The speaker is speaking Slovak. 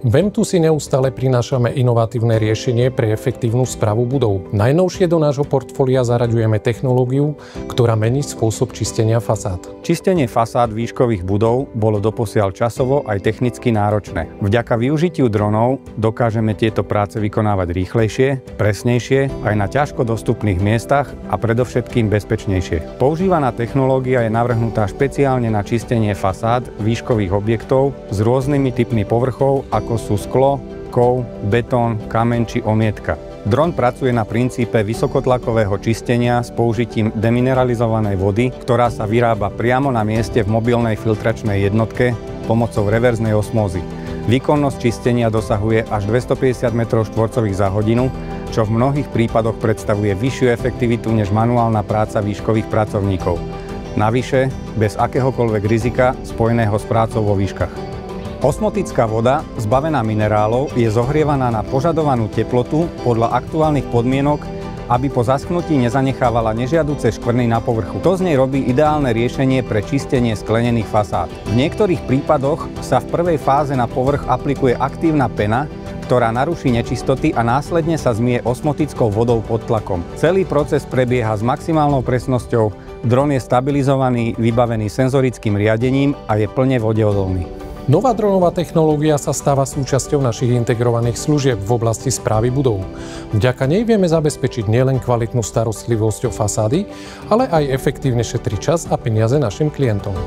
Ventu si neustále prinášame inovatívne riešenie pre efektívnu správu budov. Najnovšie do nášho portfólia zaraďujeme technológiu, ktorá mení spôsob čistenia fasád. Čistenie fasád výškových budov bolo doposiaľ časovo aj technicky náročné. Vďaka využitiu dronov dokážeme tieto práce vykonávať rýchlejšie, presnejšie, aj na ťažko dostupných miestach a predovšetkým bezpečnejšie. Používaná technológia je navrhnutá špeciálne na čistenie fasád výškových objektov s rôznymi typmi povrchov, ako sú sklo, kov, betón, kameň či omietka. Dron pracuje na princípe vysokotlakového čistenia s použitím demineralizovanej vody, ktorá sa vyrába priamo na mieste v mobilnej filtračnej jednotke pomocou reverznej osmózy. Výkonnosť čistenia dosahuje až 250 m2 za hodinu, čo v mnohých prípadoch predstavuje vyššiu efektivitu než manuálna práca výškových pracovníkov. Navyše, bez akéhokoľvek rizika spojeného s prácou vo výškach. Osmotická voda, zbavená minerálov, je zohrievaná na požadovanú teplotu podľa aktuálnych podmienok, aby po zaschnutí nezanechávala nežiaduce škvrny na povrchu. To z nej robí ideálne riešenie pre čistenie sklenených fasád. V niektorých prípadoch sa v prvej fáze na povrch aplikuje aktívna pena, ktorá naruší nečistoty a následne sa zmije osmotickou vodou pod tlakom. Celý proces prebieha s maximálnou presnosťou, dron je stabilizovaný, vybavený senzorickým riadením a je plne vodeodolný. Nová dronová technológia sa stáva súčasťou našich integrovaných služieb v oblasti správy budov. Vďaka nej vieme zabezpečiť nielen kvalitnú starostlivosť o fasády, ale aj efektívne šetriť čas a peniaze našim klientom.